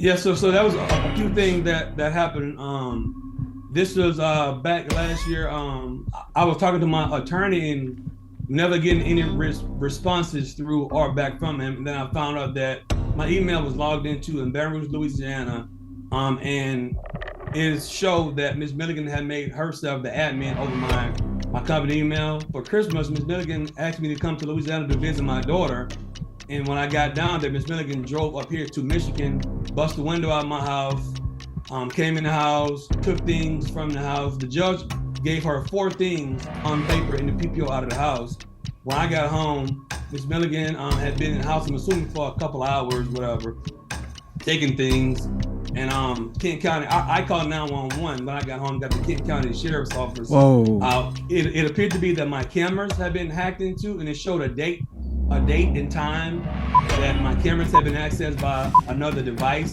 Yeah, so that was a few things that happened. This was back last year. I was talking to my attorney and never getting any responses through or back from him. And then I found out that my email was logged into in Baton Rouge, Louisiana, and it showed that Miss Milligan had made herself the admin over my company email. For Christmas, Miss Milligan asked me to come to Louisiana to visit my daughter. And when I got down there, Miss Milligan drove up here to Michigan, bust the window out of my house, came in the house, took things from the house. The judge gave her four things on paper in the PPO out of the house. When I got home, Miss Milligan had been in the house, I'm assuming for a couple hours, whatever, taking things. And Kent County, I called 911 when I got home, got the Kent County Sheriff's Office. Whoa. It appeared to be that my cameras had been hacked into, and it showed a date and time that my cameras had been accessed by another device.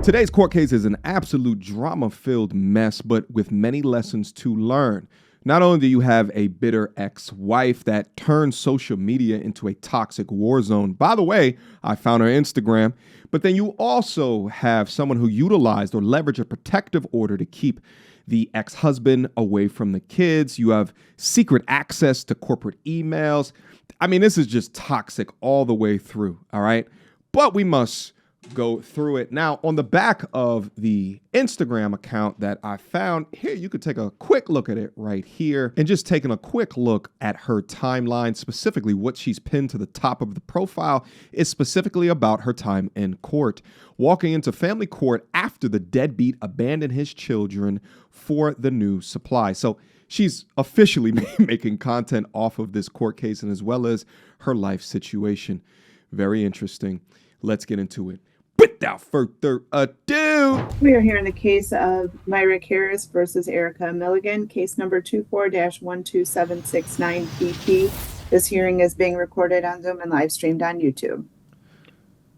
Today's court case is an absolute drama-filled mess, but with many lessons to learn. Not only do you have a bitter ex-wife that turned social media into a toxic war zone. By the way, I found her Instagram. But then you also have someone who utilized or leveraged a protective order to keep the ex-husband away from the kids. You have secret access to corporate emails. I mean, this is just toxic all the way through, all right? But we must go through it. Now, on the back of the Instagram account that I found, here you could take a quick look at it right here, and just taking a quick look at her timeline, specifically what she's pinned to the top of the profile is specifically about her time in court, walking into family court after the deadbeat abandoned his children for the new supply. So she's officially making content off of this court case and as well as her life situation. Very interesting. Let's get into it. Without further ado, we are here in the case of Myrick Harris versus Erica Milligan, case number 24-12769 PP. This hearing is being recorded on Zoom and live streamed on YouTube.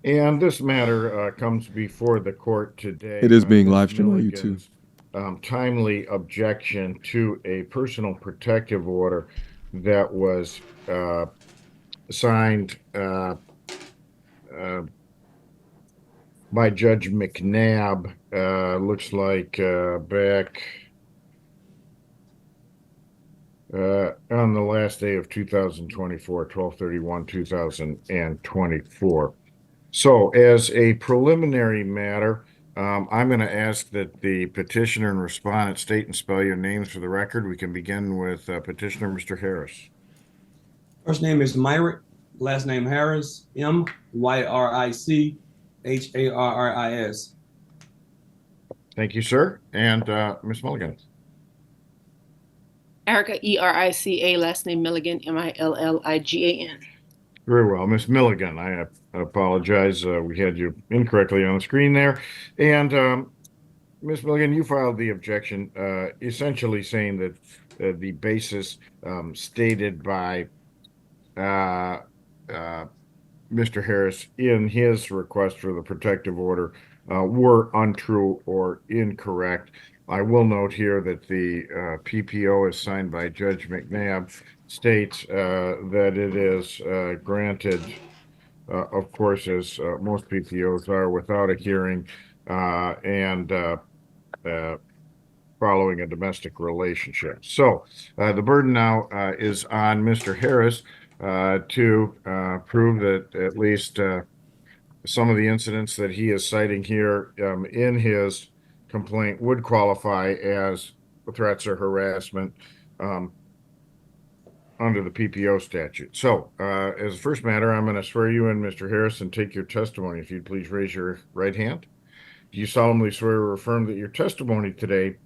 And this matter comes before the court today. It is being live streamed on YouTube. Timely objection to a personal protective order that was signed by Judge McNabb, looks like back on the last day of 2024, 12/31/2024. So as a preliminary matter, I'm going to ask that the petitioner and respondent state and spell your names for the record. We can begin with petitioner Mr. Harris. First name is Myrick, last name Harris, MYRICHARRIS. Thank you, sir. And Ms. Milligan. Erica, ERICA, last name Milligan, MILLIGAN. Very well. Ms. Milligan, I apologize. We had you incorrectly on the screen there. And Ms. Milligan, you filed the objection essentially saying that the basis stated by Mr. Harris in his request for the protective order were untrue or incorrect. I will note here that the PPO is signed by Judge McNabb, states that it is granted, of course, as most PPOs are, without a hearing and following a domestic relationship. So the burden now is on Mr. Harris to prove that at least some of the incidents that he is citing here in his complaint would qualify as threats or harassment under the PPO statute. So as a first matter, I'm going to swear you in, Mr. Harris, and take your testimony. If you'd please raise your right hand. Do you solemnly swear or affirm that your testimony today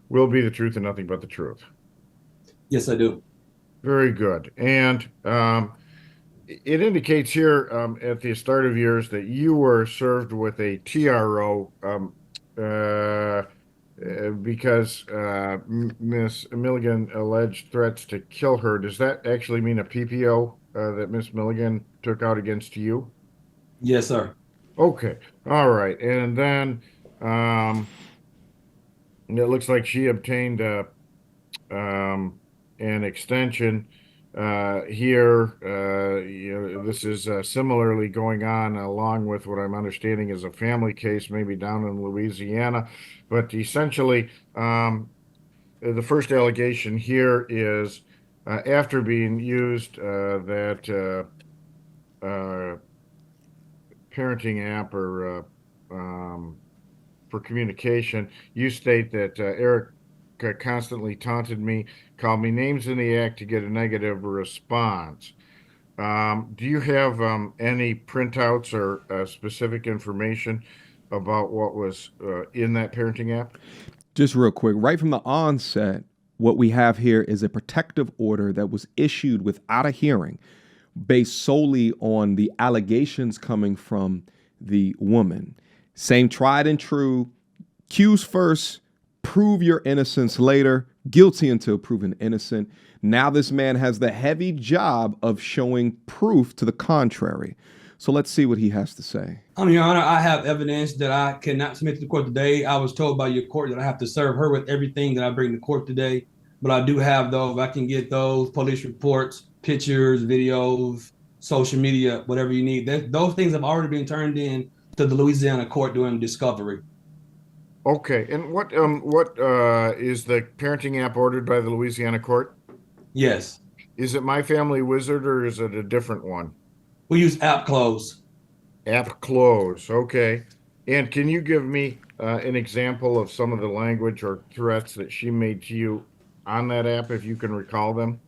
will be the truth and nothing but the truth? Yes, I do. Very good. And it indicates here at the start of yours that you were served with a TRO because Ms. Milligan alleged threats to kill her. Does that actually mean a PPO that Ms. Milligan took out against you? Yes, sir. Okay. All right. And then it looks like she obtained an extension here, this is similarly going on along with what I'm understanding is a family case, maybe down in Louisiana. But essentially, the first allegation here is after being used that parenting app or for communication, you state that Eric constantly taunted me, called me names in the act to get a negative response. Do you have any printouts or specific information about what was in that parenting app? Just real quick, right from the onset, what we have here is a protective order that was issued without a hearing based solely on the allegations coming from the woman. Same tried and true, accuse first, prove your innocence later, guilty until proven innocent. Now this man has the heavy job of showing proof to the contrary. So let's see what he has to say. Your Honor, I have evidence that I cannot submit to the court today. I was told by your court that I have to serve her with everything that I bring to court today, but I do have those. I can get those police reports, pictures, videos, social media, whatever you need. Those things have already been turned in to the Louisiana court during discovery. Okay, and what is the parenting app ordered by the Louisiana court? Yes. Is it My Family Wizard or is it a different one? We use app close. App close, okay. And can you give me an example of some of the language or threats that she made to you on that app, if you can recall them?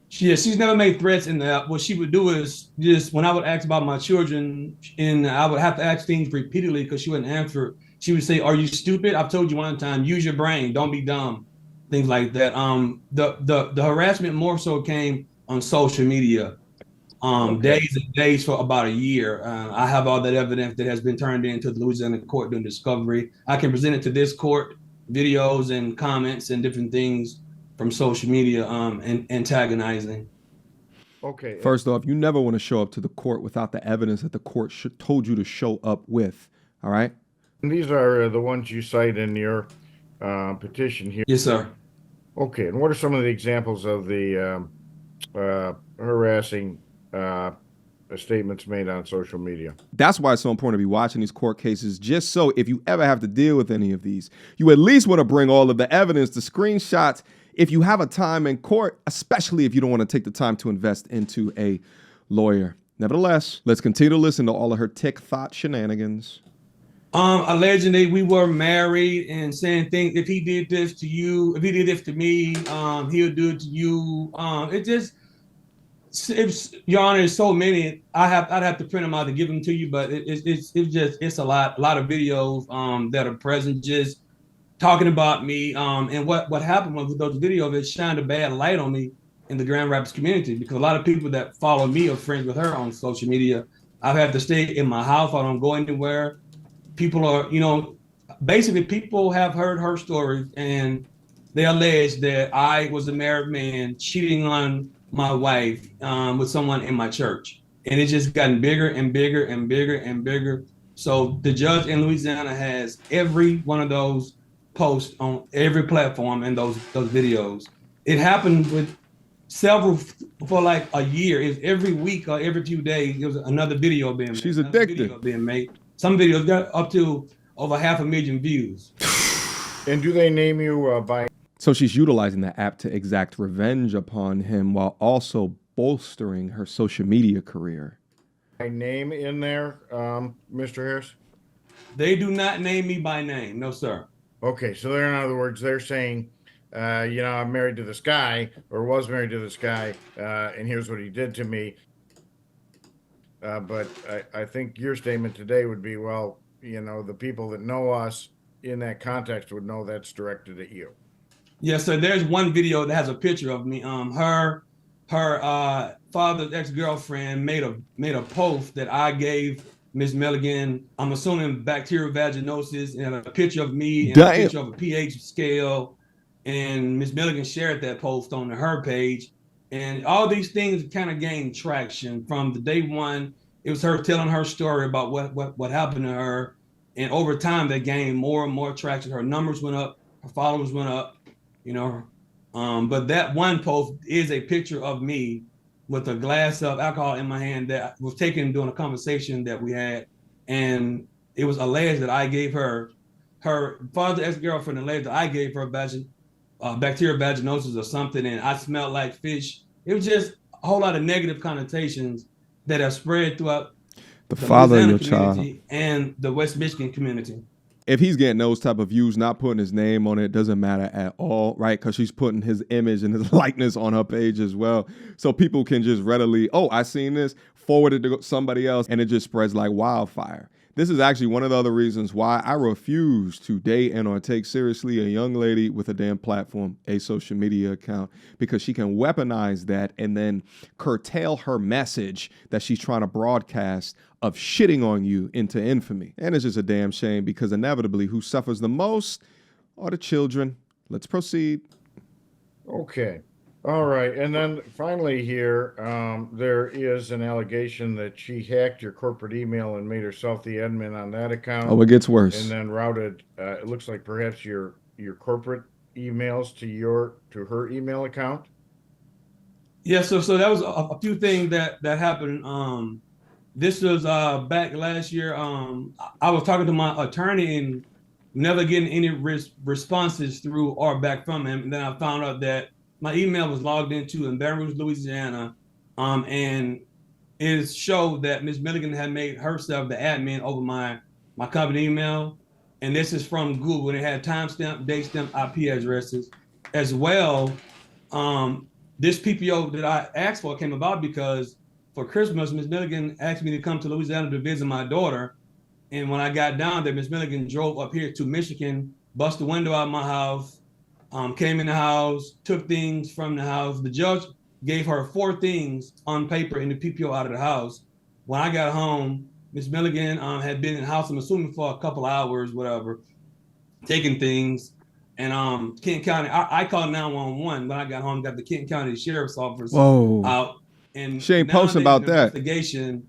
She's never made threats in the app. What she would do is just when I would ask about my children, and I would have to ask things repeatedly because she wouldn't answer. She would say, "Are you stupid? I've told you one time. Use your brain. Don't be dumb." Things like that. The harassment more so came on social media. Okay. Days and days for about a year. I have all that evidence that has been turned into the Louisiana court during discovery. I can present it to this court, videos and comments and different things from social media and antagonizing. Okay. First off, you never want to show up to the court without the evidence that the court told you to show up with. All right. And these are the ones you cite in your petition here. Yes, sir. Okay. And what are some of the examples of the harassing statements made on social media? That's why it's so important to be watching these court cases, just so if you ever have to deal with any of these, you at least want to bring all of the evidence, the screenshots, if you have a time in court, especially if you don't want to take the time to invest into a lawyer. Nevertheless, let's continue to listen to all of her TikTok shenanigans. Allegedly, we were married and saying things. If he did this to you, if he did this to me, he'll do it to you. Your Honor, there's so many. I'd have to print them out to give them to you, but it's a lot of videos that are present just talking about me. And what happened with those videos, it shined a bad light on me in the Grand Rapids community because a lot of people that follow me are friends with her on social media. I've had to stay in my house. I don't go anywhere. People are, basically people have heard her stories and they allege that I was a married man cheating on my wife with someone in my church. And it's just gotten bigger and bigger and bigger and bigger. So the judge in Louisiana has every one of those posts on every platform and those videos. It happened with several for like a year. It's every week or every few days, there was another video being made. She's addicted. Video being made. Some videos got up to over 500,000 views. And do they name you by? So she's utilizing the app to exact revenge upon him while also bolstering her social media career. My name in there, Mr. Harris? They do not name me by name. No, sir. Okay, so they're, in other words, they're saying, I'm married to this guy or was married to this guy, and here's what he did to me. But I think your statement today would be, well, the people that know us in that context would know that's directed at you. Yes, sir. There's one video that has a picture of me. Her father's ex-girlfriend made a post that I gave Ms. Milligan. I'm assuming bacterial vaginosis, and a picture of me and a picture of a pH scale. And Ms. Milligan shared that post on her page. And all these things kind of gained traction from the day one. It was her telling her story about what happened to her. And over time, they gained more and more traction. Her numbers went up, her followers went up, But that one post is a picture of me with a glass of alcohol in my hand that was taken during a conversation that we had. And it was alleged that I gave her father ex-girlfriend alleged that I gave her bacterial vaginosis or something, and I smelled like fish. It was just a whole lot of negative connotations that have spread throughout The the father of Louisiana your child. community and the West Michigan community. If he's getting those type of views, not putting his name on it doesn't matter at all, right? Because she's putting his image and his likeness on her page as well. So people can just readily, oh, I seen this, forward it to somebody else, and it just spreads like wildfire. This is actually one of the other reasons why I refuse to date and or take seriously a young lady with a damn platform, a social media account, because she can weaponize that and then curtail her message that she's trying to broadcast of shitting on you into infamy. And it's just a damn shame because inevitably who suffers the most are the children. Let's proceed. Okay. All right. And then finally here, there is an allegation that she hacked your corporate email and made herself the admin on that account. Oh, it gets worse. And then routed, it looks like perhaps your corporate emails to her email account. Yeah, so that was a few things that happened. This was back last year. I was talking to my attorney and never getting any responses through or back from him. And then I found out that my email was logged into in Baton Rouge, Louisiana, and it showed that Ms. Milligan had made herself the admin over my company email. And this is from Google. And it had timestamp, date stamp, IP addresses as well. This PPO that I asked for came about because for Christmas, Ms. Milligan asked me to come to Louisiana to visit my daughter. And when I got down there, Ms. Milligan drove up here to Michigan, bust the window out of my house, came in the house, took things from the house. The judge gave her 4 things on paper in the PPO out of the house. When I got home, Ms. Milligan had been in the house, I'm assuming for a couple hours, whatever, taking things. And Kent County, I called 911 when I got home, got the Kent County Sheriff's Office out. And she ain't posting about that. Investigation,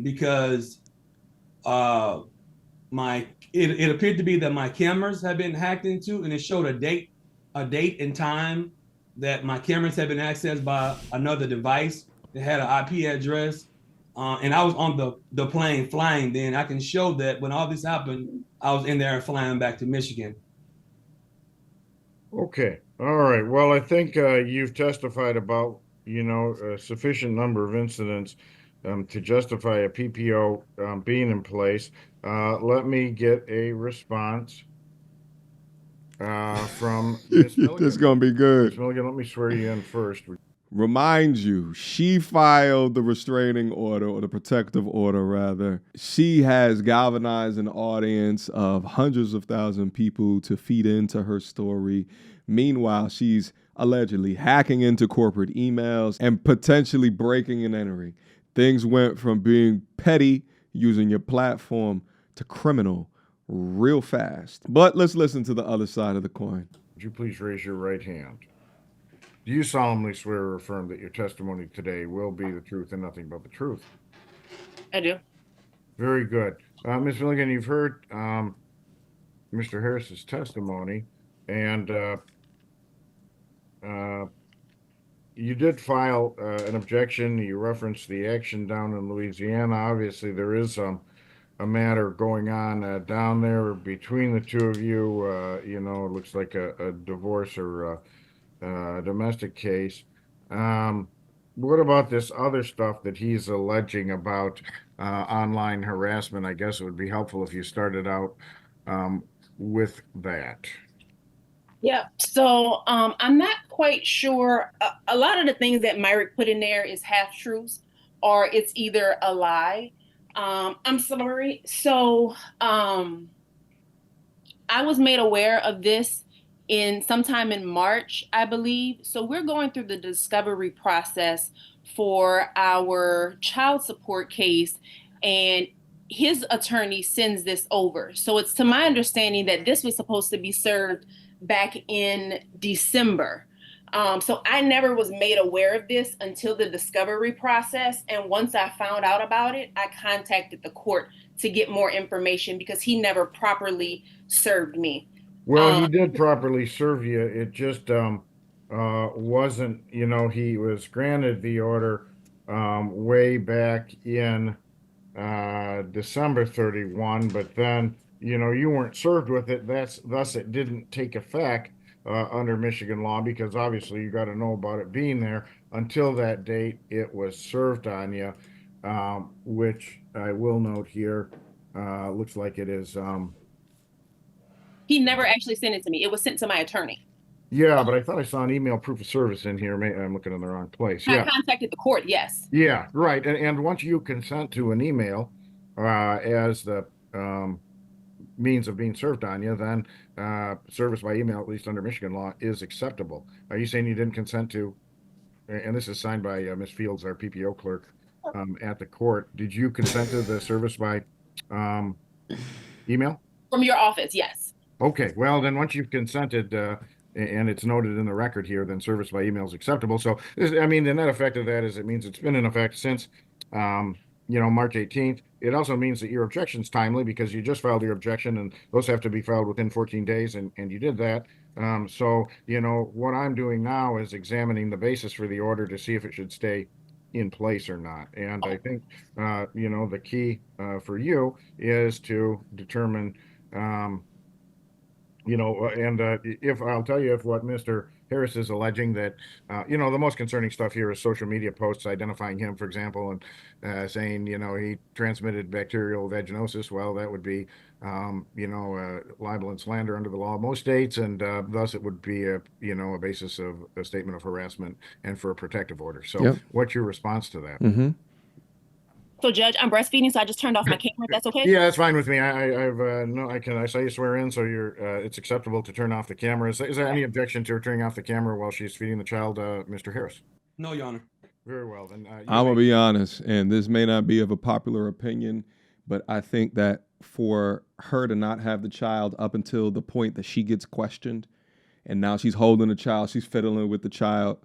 because it appeared to be that my cameras had been hacked into, and it showed a date and time that my cameras had been accessed by another device that had an IP address. And I was on the plane flying then. I can show that when all this happened, I was in there and flying back to Michigan. Okay. All right. Well, I think you've testified about, a sufficient number of incidents to justify a PPO being in place. Let me get a response from Ms. Milligan. This is going to be good. Ms. Milligan, let me swear you in first. Remind you, she filed the restraining order, or the protective order, rather. She has galvanized an audience of hundreds of thousands of people to feed into her story. Meanwhile, she's allegedly hacking into corporate emails and potentially breaking and entering. Things went from being petty, using your platform, to criminal real fast. But let's listen to the other side of the coin. Would you please raise your right hand? Do you solemnly swear or affirm that your testimony today will be the truth and nothing but the truth? I do. Very good. Ms. Milligan, you've heard Mr. Harris's testimony, and you did file an objection. You referenced the action down in Louisiana. Obviously, there is a matter going on down there between the two of you. It looks like a divorce or domestic case. What about this other stuff that he's alleging about online harassment? I guess it would be helpful if you started out with that. Yeah, so I'm not quite sure. A lot of the things that Myrick put in there is half truths, or it's either a lie. I'm sorry. So I was made aware of this sometime in March, I believe. So we're going through the discovery process for our child support case, and his attorney sends this over. So it's to my understanding that this was supposed to be served back in December. So I never was made aware of this until the discovery process. And once I found out about it, I contacted the court to get more information because he never properly served me. Well, he did properly serve you. It just, wasn't, he was granted the order way back in December 31, but then, you weren't served with it. Thus it didn't take effect under Michigan law because obviously you got to know about it being there. Until that date, it was served on you, which I will note here. Looks like it is. He never actually sent it to me. It was sent to my attorney. Yeah, but I thought I saw an email proof of service in here. I'm looking in the wrong place. I Yeah. contacted the court, yes. Yeah, right. And once you consent to an email as the means of being served on you, then service by email, at least under Michigan law, is acceptable. Are you saying you didn't consent to, and this is signed by Ms. Fields, our PPO clerk at the court, did you consent to the service by email? From your office, yes. Okay, well, then once you've consented, and it's noted in the record here, then service by email is acceptable. So, the net effect of that is it means it's been in effect since, March 18th. It also means that your objection's timely because you just filed your objection, and those have to be filed within 14 days, and you did that. So, what I'm doing now is examining the basis for the order to see if it should stay in place or not. And I think, the key for you is to determine, if I'll tell you if what Mr. Harris is alleging that, the most concerning stuff here is social media posts identifying him, for example, and saying, he transmitted bacterial vaginosis. Well, that would be, libel and slander under the law of most states. And thus it would be a basis of a statement of harassment and for a protective order. So Yep. What's your response to that? Mm-hmm. So, Judge, I'm breastfeeding, so I just turned off my camera. If that's okay? Yeah, that's fine with me. I saw you swear in, so it's acceptable to turn off the camera. Is there any objection to her turning off the camera while she's feeding the child, Mr. Harris? No, Your Honor. Very well, then. I'm going to be honest, and this may not be of a popular opinion, but I think that for her to not have the child up until the point that she gets questioned, and now she's holding the child, she's fiddling with the child,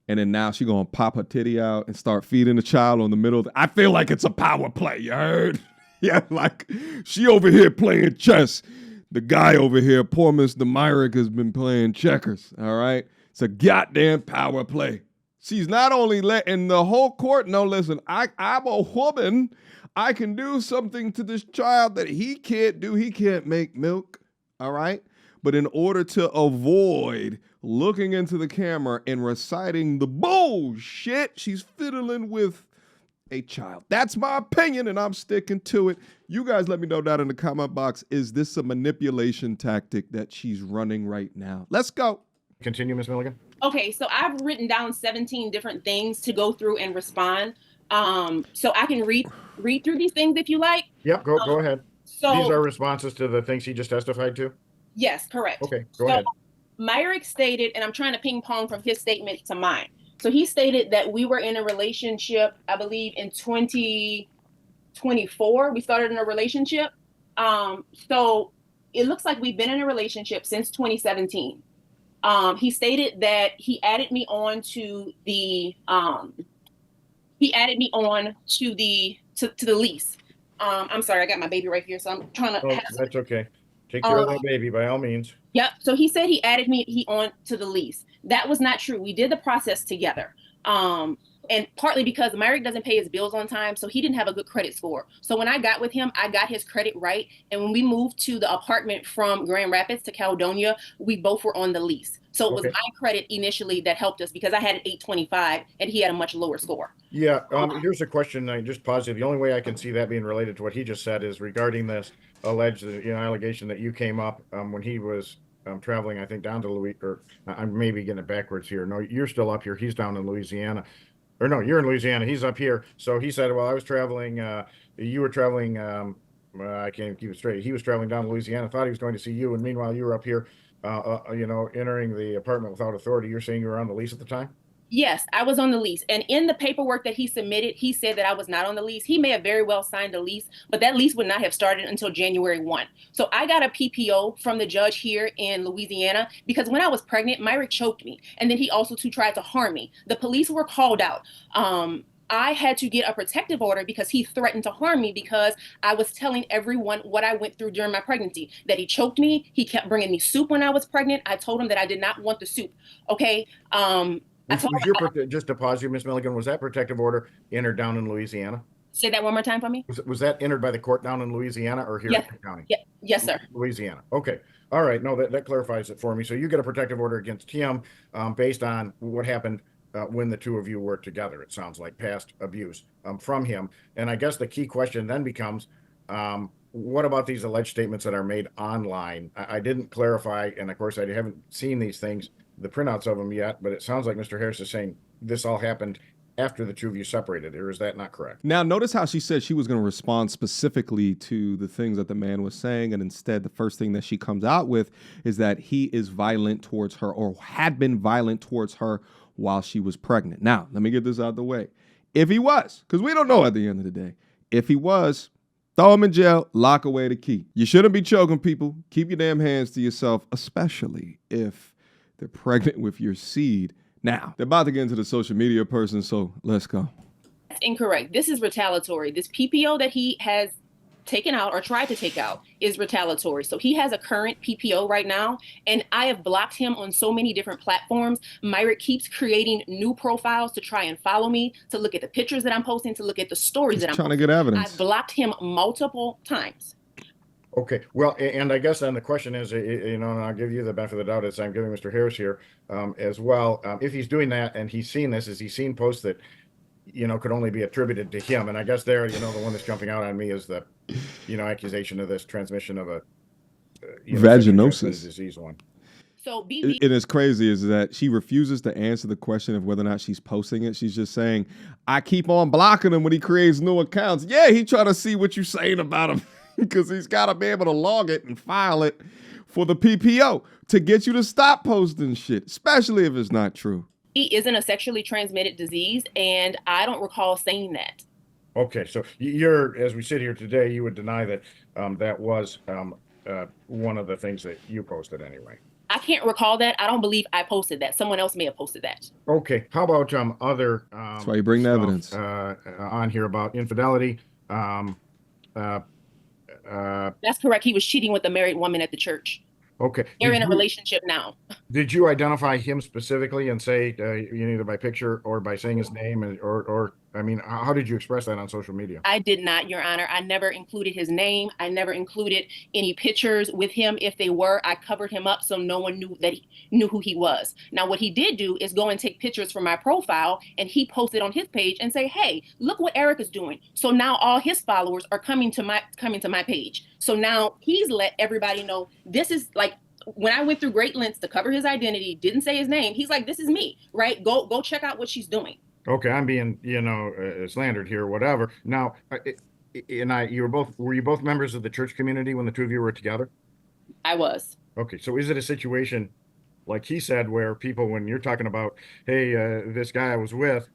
and then now she's going to pop her titty out and start feeding the child on the middle. I feel like it's a power play, you heard? Yeah, like she over here playing chess. The guy over here, poor Mr. Myrick, has been playing checkers, all right? It's a goddamn power play. She's not only letting the whole court know, listen, I'm a woman. I can do something to this child that he can't do. He can't make milk, all right? But in order to avoid looking into the camera and reciting the bullshit, she's fiddling with a child. That's my opinion, and I'm sticking to it. You guys let me know down in the comment box, is this a manipulation tactic that she's running right now? Let's go. Continue, Ms. Milligan. Okay, so I've written down 17 different things to go through and respond. So I can read through these things if you like. Yep, go ahead. So these are responses to the things he just testified to? Yes, correct. Okay, go ahead. Myrick stated, and I'm trying to ping pong from his statement to mine. So he stated that we were in a relationship, I believe in 2024, we started in a relationship. So it looks like we've been in a relationship since 2017. He stated that he added me on to the lease. I'm sorry, I got my baby right here, so I'm trying to. That's okay. Take care of that baby by all means. Yep. So he said he added me on to the lease. That was not true. We did the process together. And partly because Myrick doesn't pay his bills on time, so he didn't have a good credit score. So when I got with him, I got his credit right. And when we moved to the apartment from Grand Rapids to Caledonia, we both were on the lease. So it was my credit initially that helped us because I had an 825 and he had a much lower score. Yeah. Here's a question. I just paused it. The only way I can see that being related to what he just said is regarding this alleged, allegation that you came up when he was traveling, I think, down to Louisiana, or I'm maybe getting it backwards here. No, you're still up here. He's down in Louisiana. Or no, you're in Louisiana. He's up here. So he said, well, I was traveling. You were traveling. I can't keep it straight. He was traveling down to Louisiana, thought he was going to see you. And meanwhile, you were up here, entering the apartment without authority. You're saying you were on the lease at the time? Yes, I was on the lease. And in the paperwork that he submitted, he said that I was not on the lease. He may have very well signed a lease, but that lease would not have started until January 1. So I got a PPO from the judge here in Louisiana because when I was pregnant, Myrick choked me. And then he also tried to harm me. The police were called out. I had to get a protective order because he threatened to harm me because I was telling everyone what I went through during my pregnancy, that he choked me. He kept bringing me soup when I was pregnant. I told him that I did not want the soup. Okay. I told him, Just to pause you, Miss Milligan, was that protective order entered down in Louisiana? say that one more time for me. Was that entered by the court down in Louisiana or here Yes. in the county? Yes, sir. Louisiana. Okay. All right. No, that clarifies it for me. So you get a protective order against him based on what happened when the two of you were together. It sounds like past abuse from him. And I guess the key question then becomes, what about these alleged statements that are made online? I didn't clarify, and of course I haven't seen these things, the printouts of them yet, but it sounds like Mr. Harris is saying this all happened after the two of you separated, or is that not correct? Now, notice how she said she was going to respond specifically to the things that the man was saying, and instead the first thing that she comes out with is that he is violent towards her or had been violent towards her while she was pregnant. Now, let me get this out of the way. If he was, because we don't know at the end of the day, if he was, throw him in jail, lock away the key. You shouldn't be choking people. Keep your damn hands to yourself, especially if they're pregnant with your seed. Now, they're about to get into the social media person, so let's go. That's incorrect. This is retaliatory. This PPO that he has taken out or tried to take out is retaliatory. So he has a current PPO right now, and I have blocked him on so many different platforms. Myrick keeps creating new profiles to try and follow me, to look at the pictures that I'm posting, to look at the stories that I'm trying posting. to get evidence. I've blocked him multiple times. Okay, well, and I guess then the question is, and I'll give you the benefit of the doubt as I'm giving Mr. Harris here as well. If he's doing that and he's seen this, has he seen posts that, could only be attributed to him? And I guess there, the one that's jumping out on me is the, accusation of this transmission of a vaginosis disease one. So and it's crazy is that she refuses to answer the question of whether or not she's posting it. She's just saying, I keep on blocking him when he creates new accounts. Yeah, he trying to see what you're saying about him. Because he's got to be able to log it and file it for the PPO to get you to stop posting shit, especially if it's not true. He isn't a sexually transmitted disease, and I don't recall saying that. Okay, so you're, as we sit here today, you would deny that that was one of the things that you posted anyway. I can't recall that. I don't believe I posted that. Someone else may have posted that. Okay, how about other that's why you bring the evidence on here about infidelity? That's correct. He was cheating with a married woman at the church. Okay. They're in a relationship now. Did you identify him specifically and say either by picture or by saying his name or I mean, how did you express that on social media? I did not, Your Honor. I never included his name. I never included any pictures with him. If they were, I covered him up so no one knew who he was. Now, what he did do is go and take pictures from my profile, and he posted on his page and say, "Hey, look what Eric is doing." So now all his followers are coming to my page. So now he's let everybody know this is like. When I went through great lengths to cover his identity, didn't say his name, he's like, "This is me, right? Go check out what she's doing." Okay, I'm being, slandered here, whatever. Now, were you both members of the church community when the two of you were together? I was. Okay, so is it a situation like he said where people, when you're talking about, hey, this guy I was with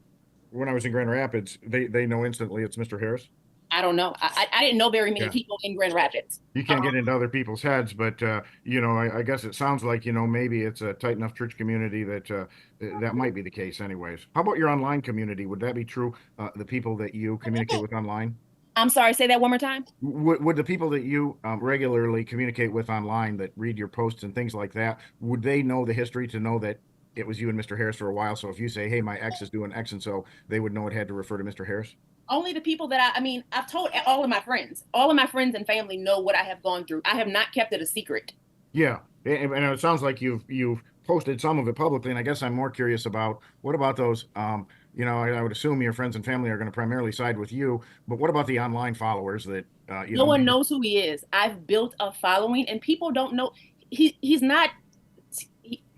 when I was in Grand Rapids, they know instantly it's Mr. Harris? I don't know. I didn't know very many people in Grand Rapids. You can't get into other people's heads, but I guess it sounds like maybe it's a tight enough church community that that might be the case, anyways. How about your online community? Would that be true? The people that you communicate with online? I'm sorry. Say that one more time. Would the people that you regularly communicate with online that read your posts and things like that, would they know the history to know that it was you and Mr. Harris for a while? So if you say, "Hey, my ex is doing X," and so they would know it had to refer to Mr. Harris? Only the people that I've told all of my friends. All of my friends and family know what I have gone through. I have not kept it a secret. Yeah, and it sounds like you've posted some of it publicly, and I guess I'm more curious about what about those. I would assume your friends and family are going to primarily side with you, but what about the online followers that no one knows who he is? I've built a following, and people don't know. He's not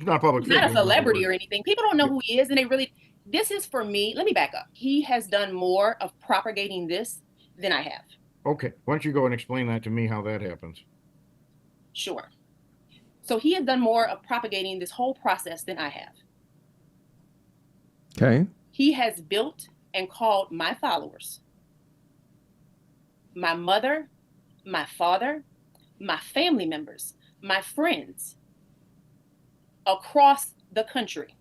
public. He's not a celebrity or anything. People don't know who he is, and they really. This is for me. Let me back up. He has done more of propagating this than I have. Okay. Why don't you go and explain that to me, how that happens? Sure. So he has done more of propagating this whole process than I have. Okay. He has built and called my followers, my mother, my father, my family members, my friends across the country.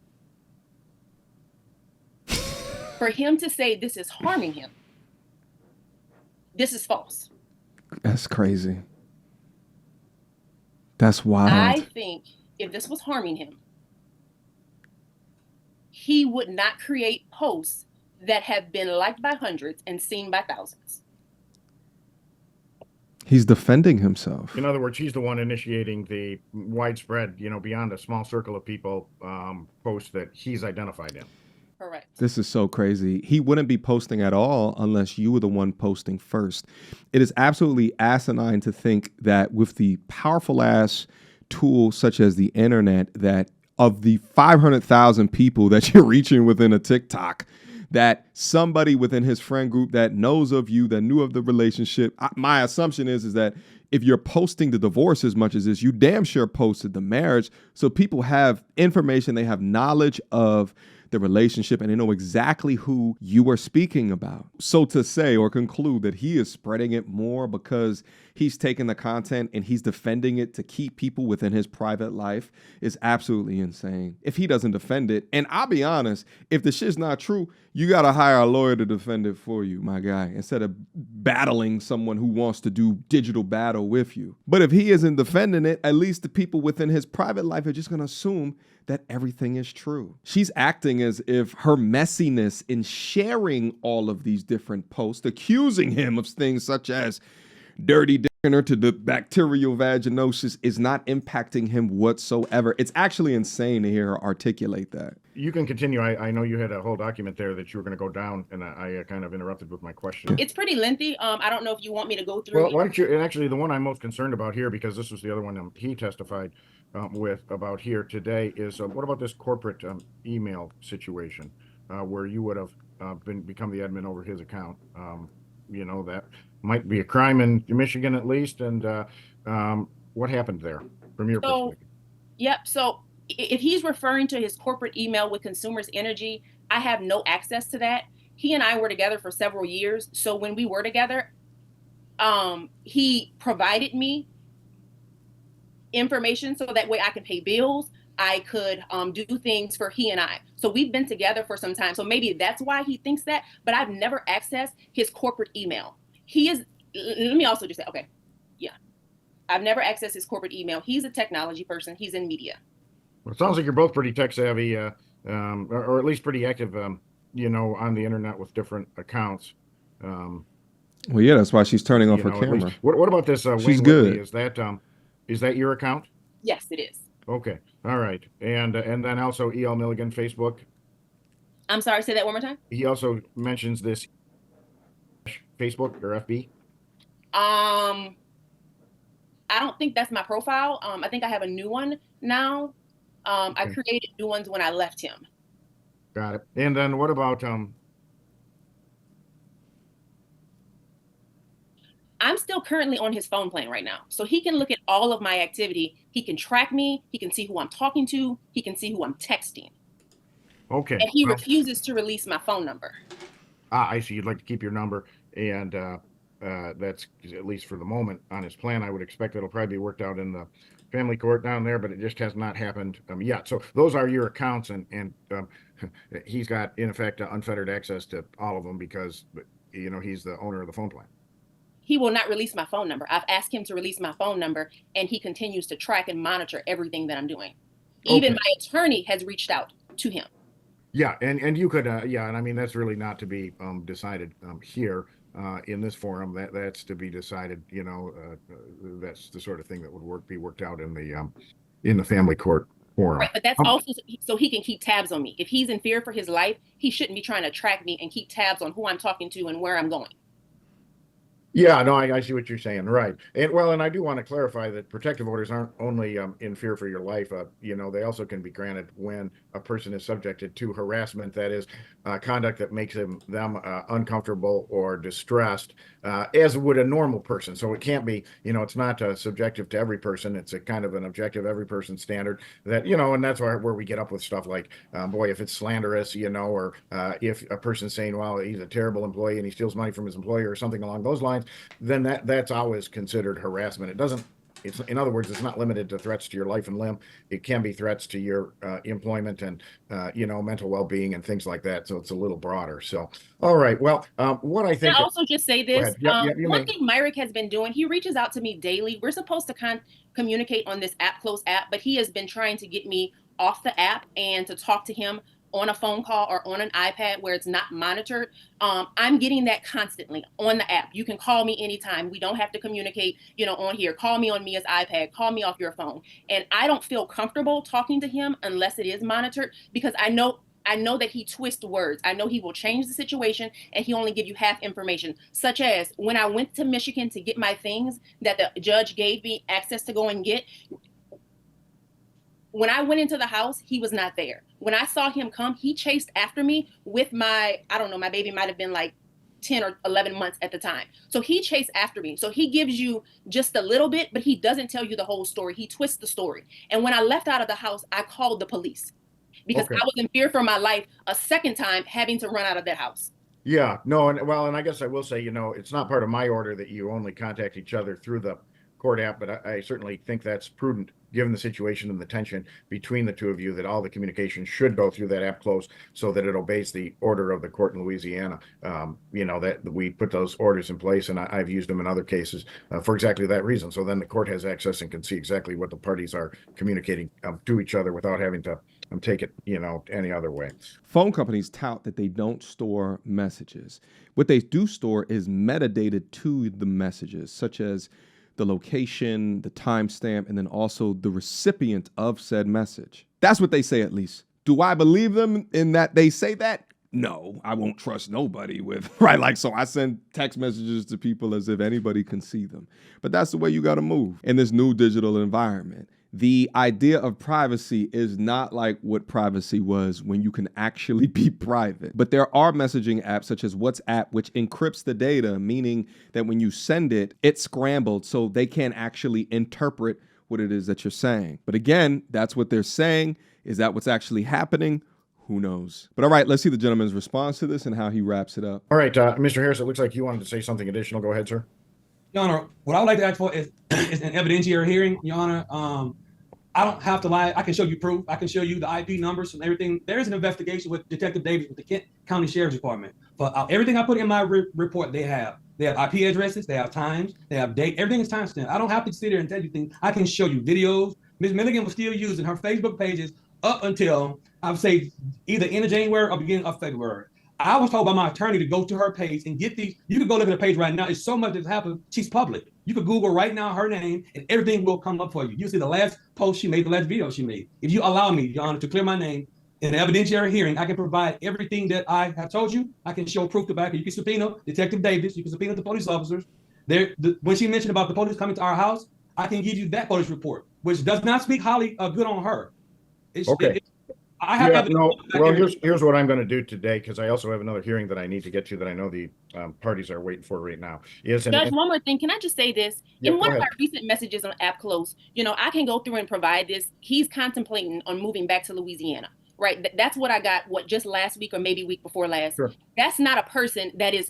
For him to say this is harming him, this is false. That's crazy. That's wild. I think if this was harming him, he would not create posts that have been liked by hundreds and seen by thousands. He's defending himself. In other words, he's the one initiating the widespread, beyond a small circle of people, posts that he's identified in. Correct. This is so crazy. He wouldn't be posting at all unless you were the one posting first. It is absolutely asinine to think that with the powerful ass tool such as the internet, that of the 500,000 people that you're reaching within a TikTok, that somebody within his friend group that knows of you, that knew of the relationship, my assumption is that if you're posting the divorce as much as this, you damn sure posted the marriage. So people have information, they have knowledge of the relationship, and they know exactly who you are speaking about. So to say or conclude that he is spreading it more because he's taking the content and he's defending it to keep people within his private life is absolutely insane. If he doesn't defend it, and I'll be honest, if the shit's not true, you got to hire a lawyer to defend it for you, my guy, instead of battling someone who wants to do digital battle with you. But if he isn't defending it, at least the people within his private life are just going to assume that everything is true. She's acting as if her messiness in sharing all of these different posts, accusing him of things such as dirty dinner to the bacterial vaginosis, is not impacting him whatsoever. It's actually insane to hear her articulate that. You can continue. I know you had a whole document there that you were going to go down, and I kind of interrupted with my question. It's pretty lengthy. I don't know if you want me to go through. Well, why don't you, and actually the one I'm most concerned about here, because this was the other one he testified with about here today, is what about this corporate email situation where you would have become the admin over his account? That might be a crime in Michigan at least. And what happened there from your perspective? Yep. So if he's referring to his corporate email with Consumers Energy, I have no access to that. He and I were together for several years. So when we were together, he provided me information so that way I could pay bills. I could do things for he and I. So we've been together for some time. So maybe that's why he thinks that, but I've never accessed his corporate email. Let me also just say, okay, yeah. I've never accessed his corporate email. He's a technology person. He's in media. Well, it sounds like you're both pretty tech savvy, or at least pretty active, on the internet with different accounts. Well, yeah, that's why she's turning off her camera. What about this? She's Wayne good. Whitley? Is that your account? Yes, it is. Okay. All right. And then also E.L. Milligan, Facebook. I'm sorry, say that one more time. He also mentions this Facebook or FB. I don't think that's my profile. I think I have a new one now. Okay. I created new ones when I left him. Got it. And then what about I'm still currently on his phone plan right now. So he can look at all of my activity. He can track me. He can see who I'm talking to. He can see who I'm texting. Okay. And he refuses to release my phone number. I see. You'd like to keep your number, and that's, at least for the moment, on his plan. I would expect it'll probably be worked out in the family court down there, but it just has not happened yet. So those are your accounts, and he's got, in effect, unfettered access to all of them because, he's the owner of the phone plan. He will not release my phone number. I've asked him to release my phone number, and he continues to track and monitor everything that I'm doing. Even my attorney has reached out to him. Yeah, and you could, and I mean, that's really not to be decided here in this forum. That's to be decided. That's the sort of thing that would be worked out in the family court forum. Right, but that's also so he can keep tabs on me. If he's in fear for his life, he shouldn't be trying to track me and keep tabs on who I'm talking to and where I'm going. Yeah, no, I see what you're saying. Right. And I do want to clarify that protective orders aren't only in fear for your life. They also can be granted when a person is subjected to harassment, that is conduct that makes them uncomfortable or distressed, as would a normal person. So it can't be, it's not subjective to every person. It's a kind of an objective every person standard that, and that's where we get up with stuff like, boy, if it's slanderous, or if a person's saying, well, he's a terrible employee and he steals money from his employer or something along those lines, then that's always considered harassment. It doesn't it's, in other words, it's not limited to threats to your life and limb. It can be threats to your employment and, mental well-being and things like that. So it's a little broader. So, all right. Well, what I think. Can I also just say Go this? ahead. Yeah, you One may. thing Myrick has been doing, he reaches out to me daily. We're supposed to communicate on this app, Close app, but he has been trying to get me off the app and to talk to him on a phone call or on an iPad where it's not monitored. I'm getting that constantly on the app. You can call me anytime. We don't have to communicate, on here. Call me on Mia's iPad. Call me off your phone. And I don't feel comfortable talking to him unless it is monitored, because I know that he twists words. I know he will change the situation and he only give you half information, such as when I went to Michigan to get my things that the judge gave me access to go and get. When I went into the house, he was not there. When I saw him come, he chased after me with my baby might have been like 10 or 11 months at the time. So he chased after me. So he gives you just a little bit, but he doesn't tell you the whole story. He twists the story. And when I left out of the house, I called the police because Okay. I was in fear for my life a second time having to run out of that house. Yeah, no, and I guess I will say, it's not part of my order that you only contact each other through the court app, but I certainly think that's prudent given the situation and the tension between the two of you, that all the communication should go through that app Close so that it obeys the order of the court in Louisiana. That we put those orders in place, and I've used them in other cases for exactly that reason. So then the court has access and can see exactly what the parties are communicating to each other without having to take it, any other way. Phone companies tout that they don't store messages. What they do store is metadata to the messages, such as the location, the timestamp, and then also the recipient of said message. That's what they say, at least. Do I believe them in that they say that? No, I won't trust nobody with, right? Like, so I send text messages to people as if anybody can see them. But that's the way you got to move in this new digital environment. The idea of privacy is not like what privacy was when you can actually be private. But there are messaging apps such as WhatsApp, which encrypts the data, meaning that when you send it, it's scrambled so they can't actually interpret what it is that you're saying. But again, that's what they're saying. Is that what's actually happening? Who knows? But all right, let's see the gentleman's response to this and how he wraps it up. All right, Mr. Harris, it looks like you wanted to say something additional. Go ahead, sir. Your Honor, what I would like to ask for is an evidentiary hearing, Your Honor. I don't have to lie. I can show you proof. I can show you the IP numbers and everything. There is an investigation with Detective Davis with the Kent County Sheriff's Department. For everything I put in my report, they have IP addresses, they have times, they have date. Everything is timestamped. I don't have to sit there and tell you things. I can show you videos. Ms. Milligan was still using her Facebook pages up until, I would say, either end of January or beginning of February. I was told by my attorney to go to her page and get these. You can go look at her page right now. It's so much that's happened. She's public. You could Google right now her name and everything will come up for you. You see the last post she made, the last video she made. If you allow me, Your Honor, to clear my name in an evidentiary hearing, I can provide everything that I have told you. I can show proof to back it. You can subpoena Detective Davis. You can subpoena the police officers. When she mentioned about the police coming to our house, I can give you that police report, which does not speak highly good on her. Okay. I have evidence. Well, here's what I'm going to do today, because I also have another hearing that I need to get to that I know the parties are waiting for right now. Judge, one more thing. Can I just say this? In one of our recent messages on App Close, I can go through and provide this. He's contemplating on moving back to Louisiana, right? That's what I got, just last week or maybe week before last. Sure. That's not a person that is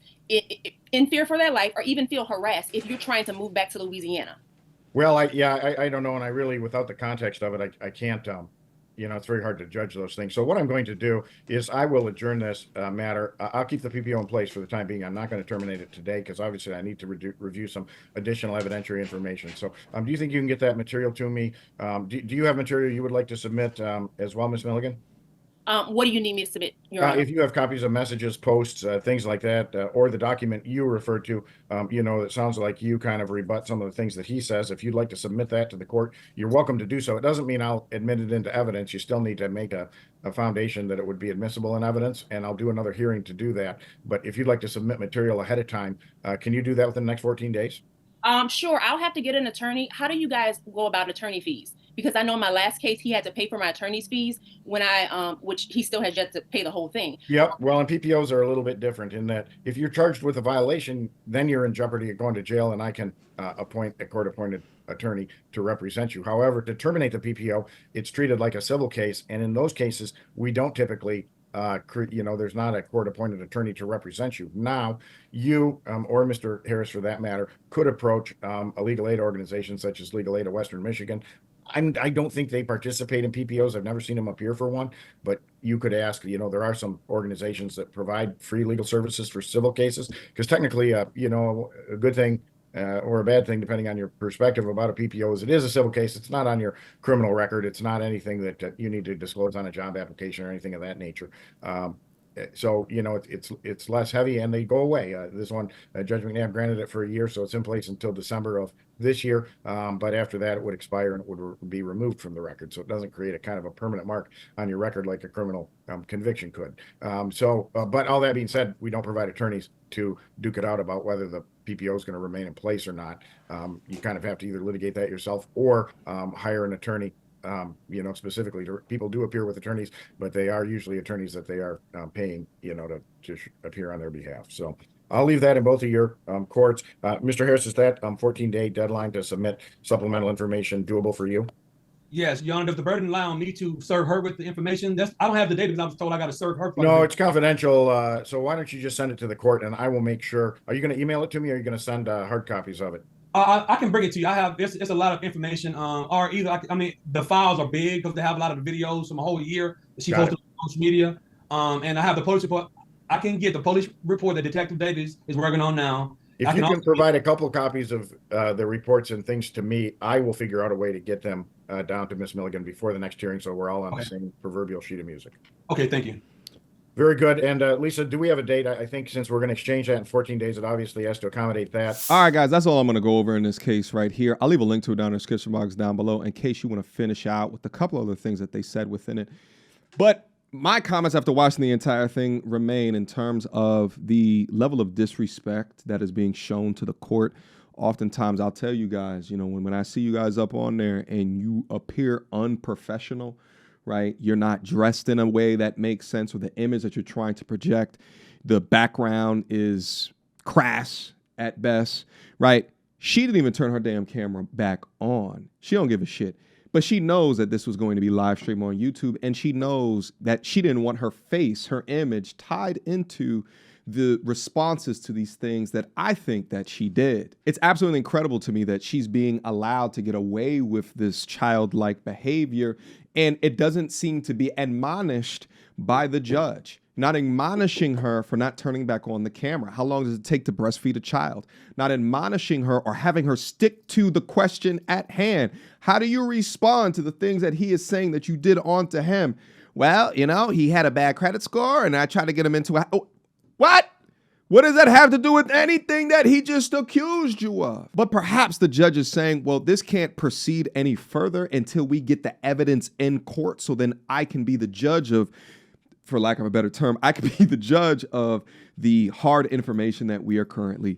in fear for their life or even feel harassed if you're trying to move back to Louisiana. Well, I don't know. And I really, without the context of it, I can't, it's very hard to judge those things. So what I'm going to do is I will adjourn this matter. I'll keep the PPO in place for the time being. I'm not going to terminate it today because obviously I need to review some additional evidentiary information. So do you think you can get that material to me? Do you have material you would like to submit as well, Ms. Milligan? What do you need me to submit, Your Honor? If you have copies of messages, posts, things like that, or the document you referred to, it sounds like you kind of rebut some of the things that he says. If you'd like to submit that to the court, you're welcome to do so. It doesn't mean I'll admit it into evidence. You still need to make a foundation that it would be admissible in evidence, and I'll do another hearing to do that. But if you'd like to submit material ahead of time, can you do that within the next 14 days? Sure. I'll have to get an attorney. How do you guys go about attorney fees? Because I know in my last case, he had to pay for my attorney's fees when which he still has yet to pay the whole thing. Yep. Well, and PPOs are a little bit different in that if you're charged with a violation, then you're in jeopardy of going to jail, and I can appoint a court-appointed attorney to represent you. However, to terminate the PPO, it's treated like a civil case, and in those cases, we don't typically there's not a court-appointed attorney to represent you. Now, you or Mr. Harris, for that matter, could approach a legal aid organization such as Legal Aid of Western Michigan. I don't think they participate in PPOs. I've never seen them appear for one, but you could ask. There are some organizations that provide free legal services for civil cases, because technically, a good thing or a bad thing, depending on your perspective about a PPO, is it is a civil case. It's not on your criminal record. It's not anything that you need to disclose on a job application or anything of that nature. So it's less heavy, and they go away. This one, Judge McNabb granted it for a year, so it's in place until December of this year. But after that, it would expire and it would be removed from the record. So it doesn't create a kind of a permanent mark on your record like a criminal conviction could. But all that being said, we don't provide attorneys to duke it out about whether the PPO is going to remain in place or not. You kind of have to either litigate that yourself or hire an attorney. Specifically, people do appear with attorneys, but they are usually attorneys that they are paying, to appear on their behalf. So I'll leave that in both of your courts. Mr. Harris, is that 14-day deadline to submit supplemental information doable for you? Yes, Your Honor, does the burden lie on me to serve her with the information? I don't have the data because I was told I got to serve her. No, it's confidential. So why don't you just send it to the court, and I will make sure. Are you going to email it to me, or are you going to send hard copies of it? I can bring it to you. It's a lot of information. Or either the files are big because they have a lot of the videos from a whole year that she posted on social media. And I have the police report. I can get the police report that Detective Davis is working on now. If you can provide a couple copies of the reports and things to me, I will figure out a way to get them down to Miss Milligan before the next hearing, so we're all on the same proverbial sheet of music. Okay, thank you. Very good. And Lisa, do we have a date? I think since we're going to exchange that in 14 days, it obviously has to accommodate that. All right, guys, that's all I'm going to go over in this case right here. I'll leave a link to it down in the description box down below in case you want to finish out with a couple other things that they said within it. But my comments after watching the entire thing remain in terms of the level of disrespect that is being shown to the court. Oftentimes, I'll tell you guys, when I see you guys up on there and you appear unprofessional, right? You're not dressed in a way that makes sense with the image that you're trying to project. The background is crass at best, right? She didn't even turn her damn camera back on. She don't give a shit. But she knows that this was going to be live streamed on YouTube, and she knows that she didn't want her face, her image tied into the responses to these things that I think that she did. It's absolutely incredible to me that she's being allowed to get away with this childlike behavior, and it doesn't seem to be admonished by the judge. Not admonishing her for not turning back on the camera. How long does it take to breastfeed a child? Not admonishing her or having her stick to the question at hand. How do you respond to the things that he is saying that you did onto him? Well, he had a bad credit score and I tried to get him into what? What does that have to do with anything that he just accused you of? But perhaps the judge is saying, well, this can't proceed any further until we get the evidence in court. So then I can be the judge of, for lack of a better term, I can be the judge of the hard information that we are currently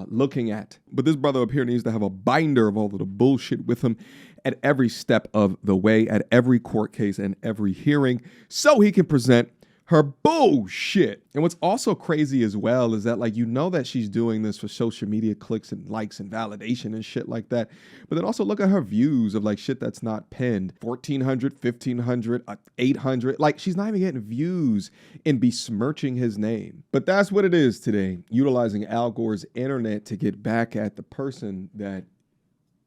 looking at. But this brother up here needs to have a binder of all of the bullshit with him at every step of the way, at every court case and every hearing, so he can present her bullshit. And what's also crazy as well is that that she's doing this for social media clicks and likes and validation and shit like that. But then also look at her views of shit that's not pinned. 1,400, 1,500, 800. She's not even getting views in besmirching his name. But that's what it is today. Utilizing Al Gore's internet to get back at the person that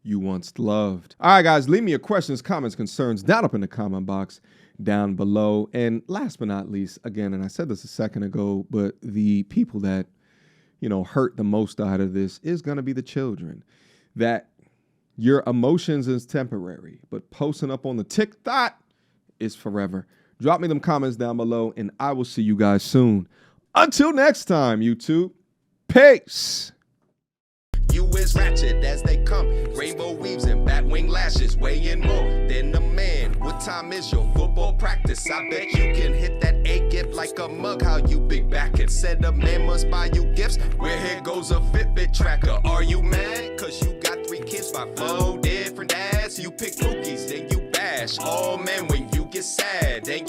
you once loved. All right, guys, leave me your questions, comments, concerns down up in the comment box down below. And last but not least, again, and I said this a second ago, but the people that, hurt the most out of this is going to be the children. That your emotions is temporary, but posting up on the TikTok is forever. Drop me them comments down below, and I will see you guys soon. Until next time, YouTube. Peace. You is ratchet as they come, rainbow weaves and batwing lashes, weighing more than a man. What time is your football practice? I bet you can hit that A gift like a mug. How you big back it? Said a man must buy you gifts. Where here goes a Fitbit tracker? Are you mad? Cause you got 3 kids by 4 different dads. You pick cookies, then you bash. Oh man, when you get sad, then